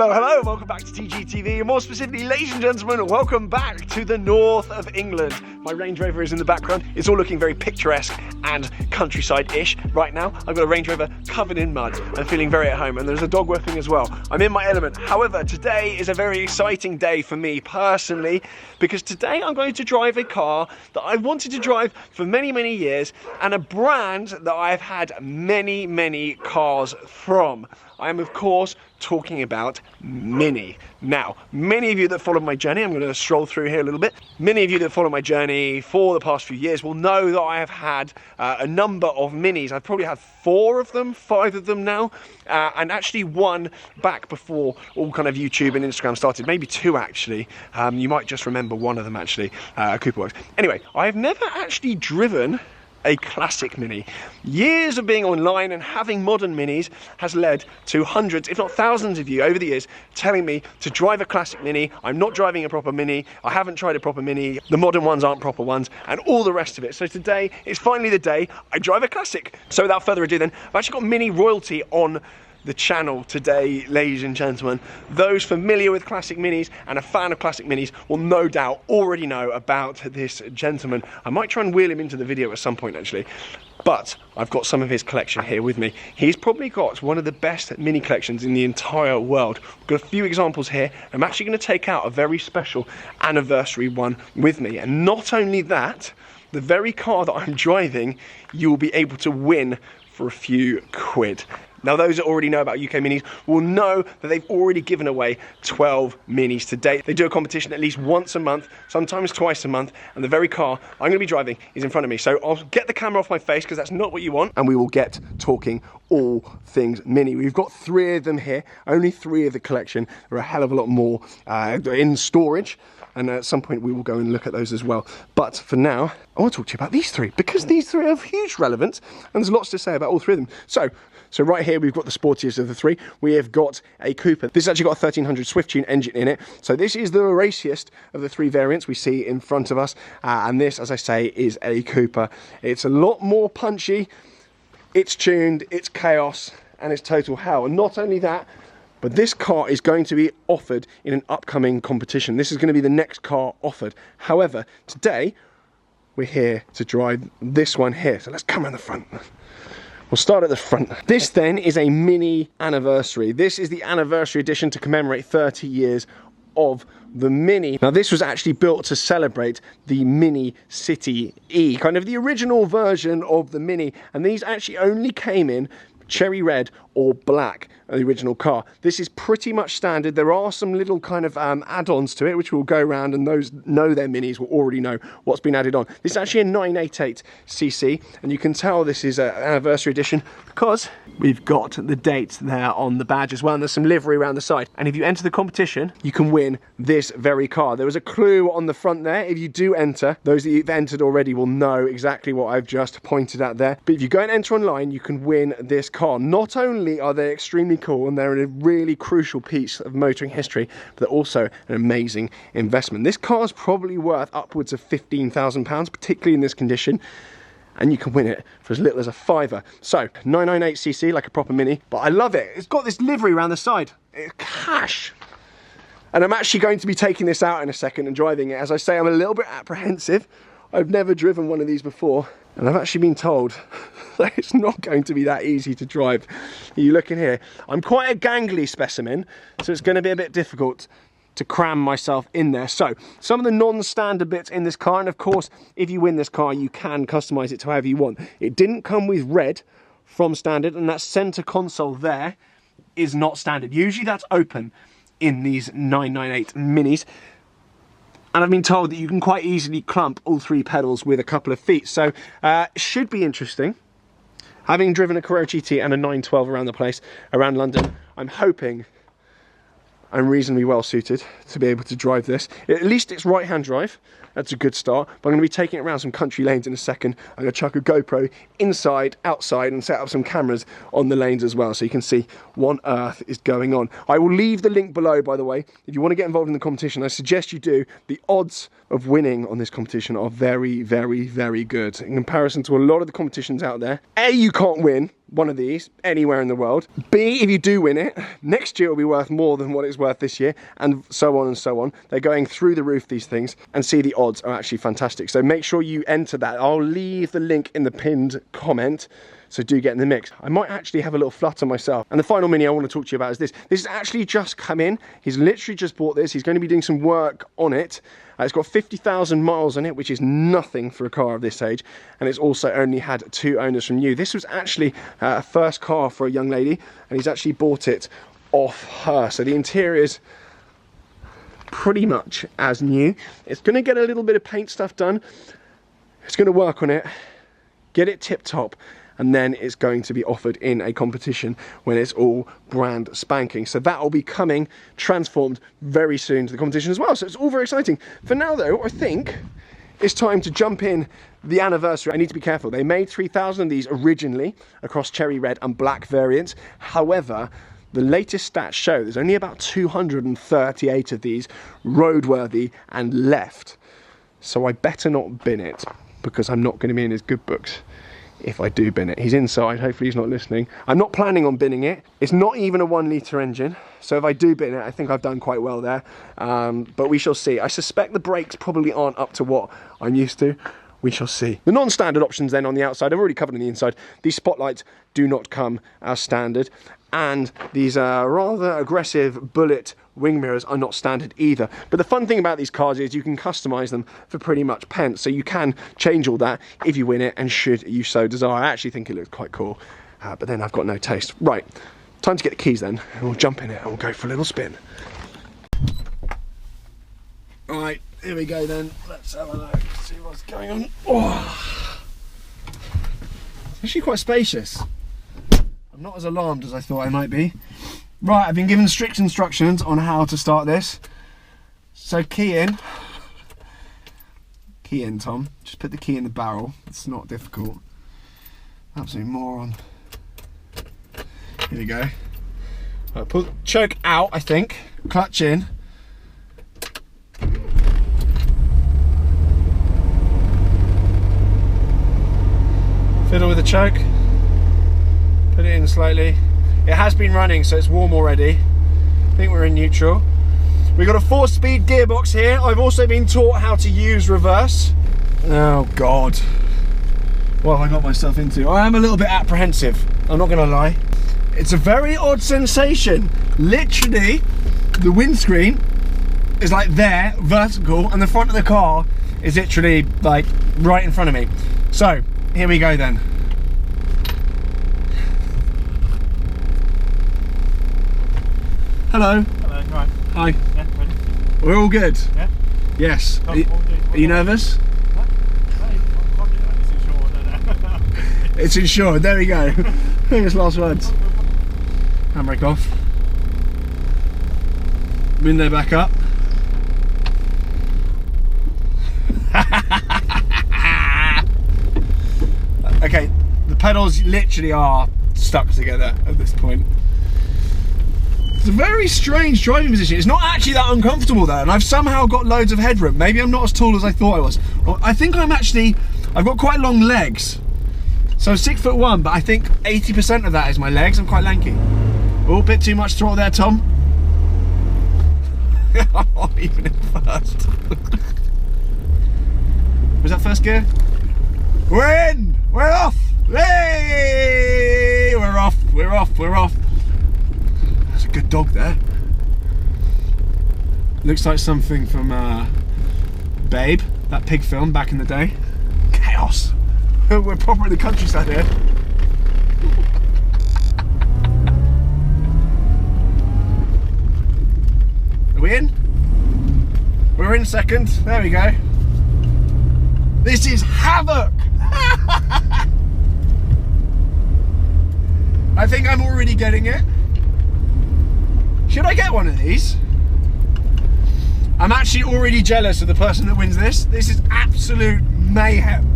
Hello, and welcome back to TGTV, and more specifically, ladies and gentlemen, welcome back to the north of England. My Range Rover is in the background. It's all looking very picturesque and countryside-ish right now. I've got a Range Rover covered in mud. I'm feeling very at home, and there's a dog whipping as well. I'm in my element. However, today is a very exciting day for me personally, because today I'm going to drive a car that I wanted to drive for many, many years, and a brand that I've had many, many cars from. I am, of course, talking about Mini. Now, many of you that follow my journey, I'm going to stroll through here a little bit. Many of you that follow my journey for the past few years will know that I have had a number of Minis. I've probably had 4 of them, 5 of them now, and actually one back before all kind of YouTube and Instagram started, maybe 2 actually. You might just remember one of them actually, Cooperworks. Anyway, I've never actually driven a classic Mini. Years of being online and having modern Minis has led to hundreds, if not thousands of you over the years telling me to drive a classic Mini. I'm not driving a proper Mini. I haven't tried a proper Mini. The modern ones aren't proper ones, and all the rest of it. So today is finally the day I drive a classic. So without further ado then, I've actually got Mini royalty on the channel today, ladies and gentlemen. Those familiar with classic Minis and a fan of classic Minis will no doubt already know about this gentleman. I might try and wheel him into the video at some point actually, but I've got some of his collection here with me. He's probably got one of the best Mini collections in the entire world. We've got a few examples here. I'm actually going to take out a very special anniversary one with me, and not only that, the very car that I'm driving you will be able to win for a few quid. Now, those that already know about UK Minis will know that they've already given away 12 Minis to date. They do a competition at least once a month, sometimes twice a month, and the very car I'm going to be driving is in front of me. So I'll get the camera off my face because that's not what you want, and we will get talking all things Mini. We've got 3 of them here, only 3 of the collection. There are a hell of a lot more in storage, and at some point we will go and look at those as well. But for now, I want to talk to you about these 3 because these 3 have huge relevance, and there's lots to say about all 3 of them. So right here we've got the sportiest of the 3. We have got a Cooper. This has actually got a 1300 Swift Tune engine in it. So this is the raciest of the 3 variants we see in front of us. And this, as I say, is a Cooper. It's a lot more punchy. It's tuned, it's chaos, and it's total hell. And not only that, but this car is going to be offered in an upcoming competition. This is going to be the next car offered. However, today we're here to drive this one here. So let's come around the front. We'll start at the front. This then is a Mini anniversary. This is the anniversary edition to commemorate 30 years of the Mini. Now, this was actually built to celebrate the Mini City E, kind of the original version of the Mini. And these actually only came in cherry red or black, the original car. This is pretty much standard. There are some little kind of add-ons to it which will go around, and those know their Minis will already know what's been added on. This is actually a 988cc, and you can tell this is an anniversary edition because we've got the dates there on the badge as well, and there's some livery around the side. And if you enter the competition, you can win this very car. There was a clue on the front there. If you do enter, those that you've entered already will know exactly what I've just pointed at there. But if you go and enter online, you can win this car. Not only are they extremely cool and they're a really crucial piece of motoring history, but they're also an amazing investment. This car is probably worth upwards of £15,000, particularly in this condition, and you can win it for as little as a £5. So 998cc, like a proper Mini, but I love it. It's got this livery around the side. It's cash. And I'm actually going to be taking this out in a second and driving it. As I say, I'm a little bit apprehensive. I've never driven one of these before, and I've actually been told that it's not going to be that easy to drive. You look in here, I'm quite a gangly specimen, so it's going to be a bit difficult to cram myself in there. So some of the non-standard bits in this car, and of course if you win this car you can customize it to however you want. It didn't come with red from standard, and that center console there is not standard. Usually that's open in these 998 Minis. And I've been told that you can quite easily clump all 3 pedals with a couple of feet. So should be interesting. Having driven a Carrera GT and a 912 around the place, around London, I'm hoping I'm reasonably well suited to be able to drive this. At least it's right-hand drive. That's a good start. But I'm going to be taking it around some country lanes in a second. I'm going to chuck a GoPro inside, outside, and set up some cameras on the lanes as well, so you can see what on earth is going on. I will leave the link below, by the way. If you want to get involved in the competition, I suggest you do. The odds of winning on this competition are very, very, very good. In comparison to a lot of the competitions out there, A, you can't win. one of these anywhere in the world. B, if you do win it, next year it will be worth more than what it's worth this year, and so on and so on. They're going through the roof, these things, and see the odds are actually fantastic. So make sure you enter that. I'll leave the link in the pinned comment. So do get in the mix. I might actually have a little flutter myself. And the final mini I want to talk to you about is this. This has actually just come in. He's literally just bought this. He's going to be doing some work on it. It's got 50,000 miles on it, which is nothing for a car of this age. And it's also only had 2 owners from new. This was actually a first car for a young lady, and he's actually bought it off her. So the interior's pretty much as new. It's going to get a little bit of paint stuff done. It's going to work on it, get it tip top, and then it's going to be offered in a competition when it's all brand spanking. So that will be coming transformed very soon to the competition as well. So it's all very exciting. For now though, I think it's time to jump in the anniversary. I need to be careful. They made 3,000 of these originally across cherry red and black variants. However, the latest stats show there's only about 238 of these roadworthy and left. So I better not bin it, because I'm not going to be in his good books if I do bin it. He's inside, hopefully he's not listening. I'm not planning on binning it. It's not even a 1 litre engine, so if I do bin it, I think I've done quite well there. But we shall see. I suspect the brakes probably aren't up to what I'm used to. We shall see. The non-standard options then on the outside, I've already covered on the inside. These spotlights do not come as standard, and these rather aggressive bullet wing mirrors are not standard either. But the fun thing about these cars is you can customize them for pretty much pence, so you can change all that if you win it, and should you so desire. I actually think it looks quite cool, but then I've got no taste. Right, time to get the keys then, and we'll jump in it and we'll go for a little spin. All right, here we go then. Let's have a look, see what's going on. Oh. It's actually quite spacious. I'm not as alarmed as I thought I might be. Right, I've been given strict instructions on how to start this. So key in. Key in, Tom. Just put the key in the barrel. It's not difficult. Absolute moron. Here we go. Right, pull choke out, I think. Clutch in. Fiddle with the choke. Put it in slightly. It has been running, so it's warm already. I think we're in neutral. We've got a 4-speed gearbox here. I've also been taught how to use reverse. Oh God. What have I got myself into? I am a little bit apprehensive, I'm not gonna lie. It's a very odd sensation. Literally, the windscreen is like there, vertical, and the front of the car is literally like right in front of me. So, here we go then. Hello. Hello, right. Hi. Yeah, ready? We're all good? Yeah? Yes. Oh, are you nervous? It's insured. It's insured, there we go. Famous last words. Handbrake off. Window back up. Okay, the pedals literally are stuck together at this point. It's a very strange driving position. It's not actually that uncomfortable though, and I've somehow got loads of headroom. Maybe I'm not as tall as I thought I was. Well, I think I've got quite long legs. So I'm 6'1", but I think 80% of that is my legs. I'm quite lanky. Oh, a bit too much throttle there, Tom. Oh, even in first. Was that first gear? We're in! We're off! Hey! We're off! We're off! We're off! That's a good dog there. Looks like something from Babe, that pig film back in the day. Chaos! We're proper in the countryside here. Are we in? We're in second. There we go. This is havoc! I think I'm already getting it. Should I get one of these? I'm actually already jealous of the person that wins this. This is absolute mayhem.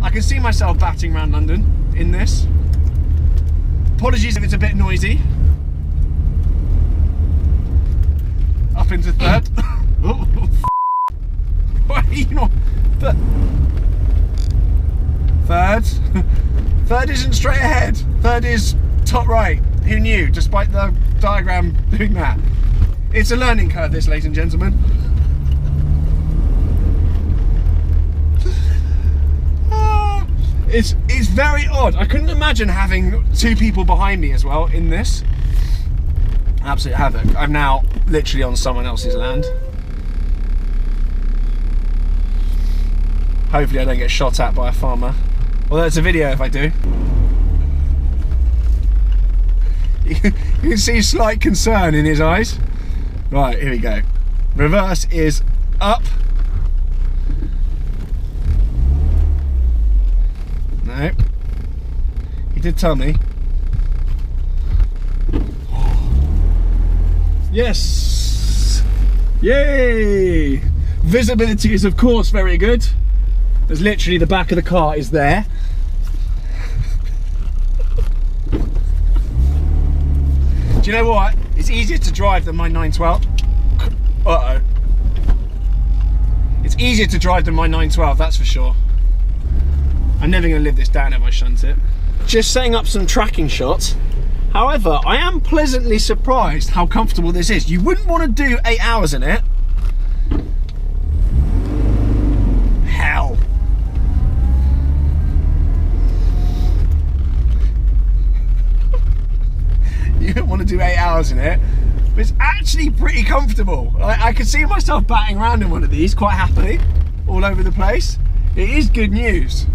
I can see myself batting around London in this. Apologies if it's a bit noisy. Up into third. Oh, why are you not? Third. Third isn't straight ahead. Third is top right. Who knew? Despite the diagram doing that. It's a learning curve, this, ladies and gentlemen. It's very odd. I couldn't imagine having two people behind me as well in this. Absolute havoc. I'm now literally on someone else's land. Hopefully I don't get shot at by a farmer. Although it's a video if I do. You can see slight concern in his eyes. Right, here we go. Reverse is up. No. He did tell me. Yes! Yay! Visibility is of course very good. There's literally the back of the car is there. Do you know what? It's easier to drive than my 912. Uh-oh. It's easier to drive than my 912, that's for sure. I'm never going to live this down if I shunt it. Just setting up some tracking shots. However, I am pleasantly surprised how comfortable this is. You wouldn't want to do 8 hours in it. Hell. You don't want to do 8 hours in it. But it's actually pretty comfortable. I can see myself batting around in one of these quite happily, all over the place. It is good news.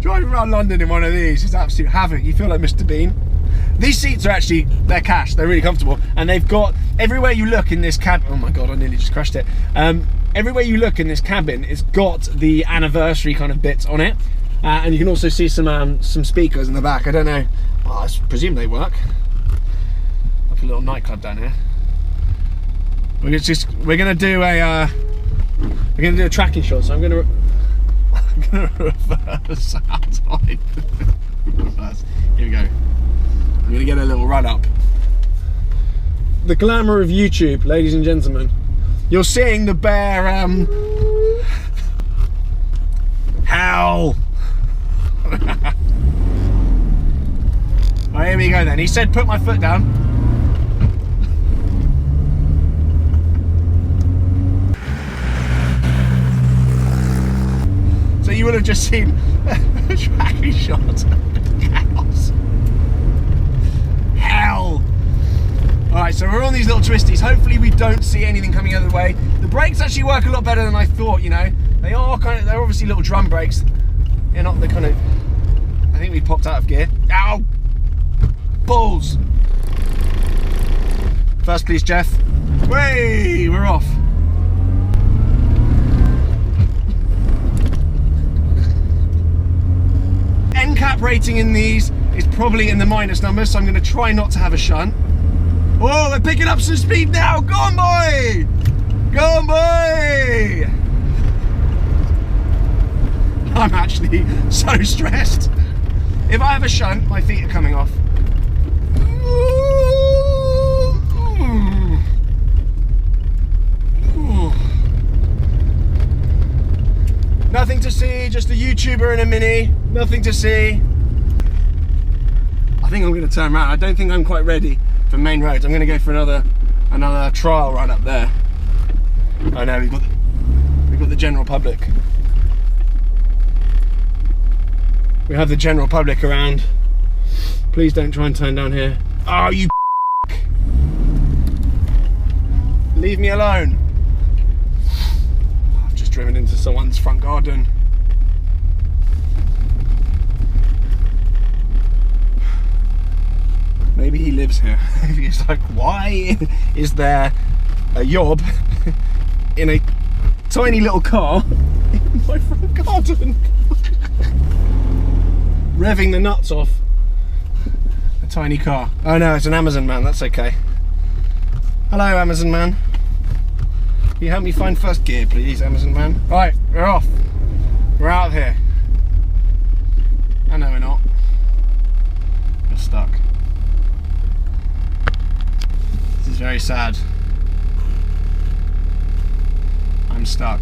Driving around London in one of these is absolute havoc. You feel like Mr. Bean. These seats are actually, they're cash, they're really comfortable. And they've got, everywhere you look in this cabin, oh my God, I nearly just crashed it. Everywhere you look in this cabin, it's got the anniversary kind of bits on it. And you can also see some speakers in the back. I don't know, well, I presume they work. Like a little nightclub down here. We're gonna do a tracking shot, so I'm gonna reverse outside. Reverse. Here we go. I'm gonna get a little run up. The glamour of YouTube, ladies and gentlemen. You're seeing the bear. Hell. Right, here we go then. He said, "Put my foot down." So you would have just seen a tracking shot of the house. Hell! Alright, so we're on these little twisties. Hopefully we don't see anything coming the other way. The brakes actually work a lot better than I thought, you know. They're obviously little drum brakes. They're not the kind of, I think we popped out of gear. Ow! Balls! First please, Jeff. Way! We're off. NCAP rating in these is probably in the minus numbers, so I'm going to try not to have a shunt. Oh, we're picking up some speed now. Go on, boy! Go on, boy! I'm actually so stressed. If I have a shunt, my feet are coming off. Nothing to see, just a YouTuber in a Mini. Nothing to see. I think I'm going to turn around. I don't think I'm quite ready for main roads. I'm going to go for another trial run up there. Oh no, we've got the general public. We have the general public around. Please don't try and turn down here. Oh, you leave me alone. I've just driven into someone's front garden. Maybe he lives here. He's like, why is there a yob in a tiny little car in my front garden? Revving the nuts off a tiny car. Oh no, it's an Amazon man, that's okay. Hello, Amazon man. Can you help me find first gear, please, Amazon man? Right, we're off. We're out of here. Oh no, we're not. We're stuck. This is very sad. I'm stuck.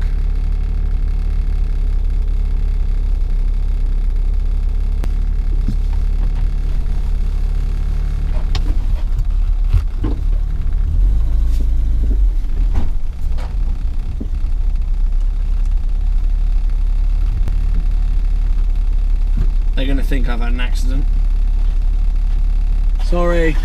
think I've had an accident. Sorry.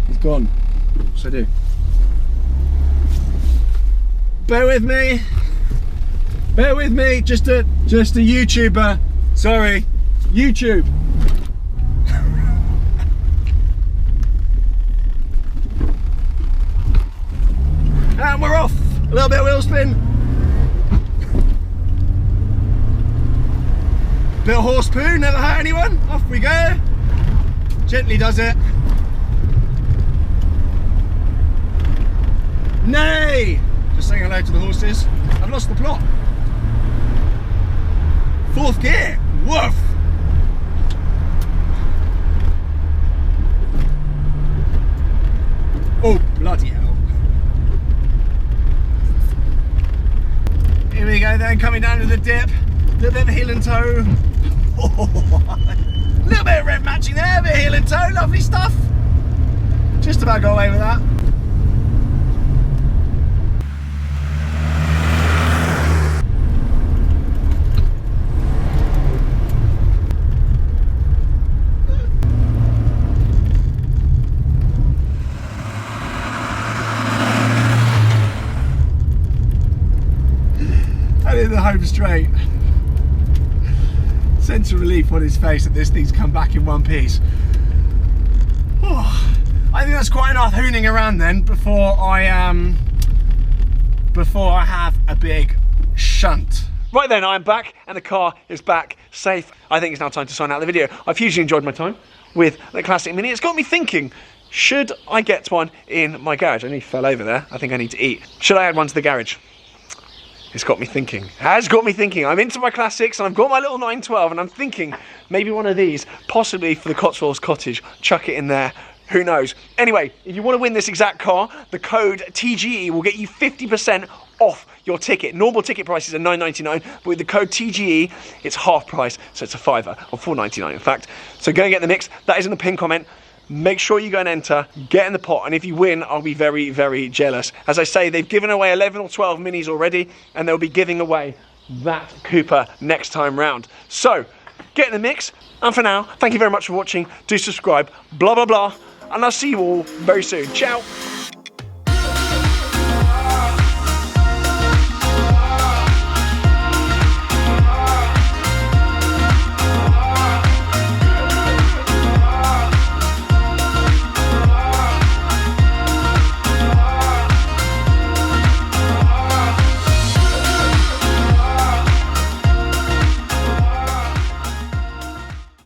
He's gone. What's I do? Bear with me. Bear with me. Just a YouTuber. Sorry. YouTube. And we're off. A little bit of wheel spin. Bit of horse poo, never hurt anyone. Off we go. Gently does it. Nay! Just saying hello to the horses. I've lost the plot. 4th gear. Woof! Oh, bloody hell. Here we go then, coming down to the dip. A little bit of heel and toe. A little bit of rev matching there, a bit of heel and toe, lovely stuff. Just about got away with that. And in the home straight. Sense of relief on his face that this thing's come back in one piece. Oh, I think that's quite enough hooning around then before I have a big shunt. Right then, I'm back and the car is back safe. I think it's now time to sign out the video. I've hugely enjoyed my time with the Classic Mini. It's got me thinking, should I get one in my garage? I nearly fell over there. I think I need to eat. Should I add one to the garage? It's got me thinking. Has got me thinking. I'm into my classics and I've got my little 912 and I'm thinking maybe one of these, possibly for the Cotswolds Cottage, chuck it in there. Who knows? Anyway, if you want to win this exact car, the code TGE will get you 50% off your ticket. Normal ticket prices are $9.99, but with the code TGE, it's half price, so it's a £5 or $4.99 in fact. So go and get the mix. That is in the pinned comment. Make sure you go and enter, get in the pot, and if you win, I'll be very, very jealous. As I say, they've given away 11 or 12 minis already, and they'll be giving away that Cooper next time round. So, get in the mix, and for now, thank you very much for watching. Do subscribe, blah, blah, blah, and I'll see you all very soon. Ciao.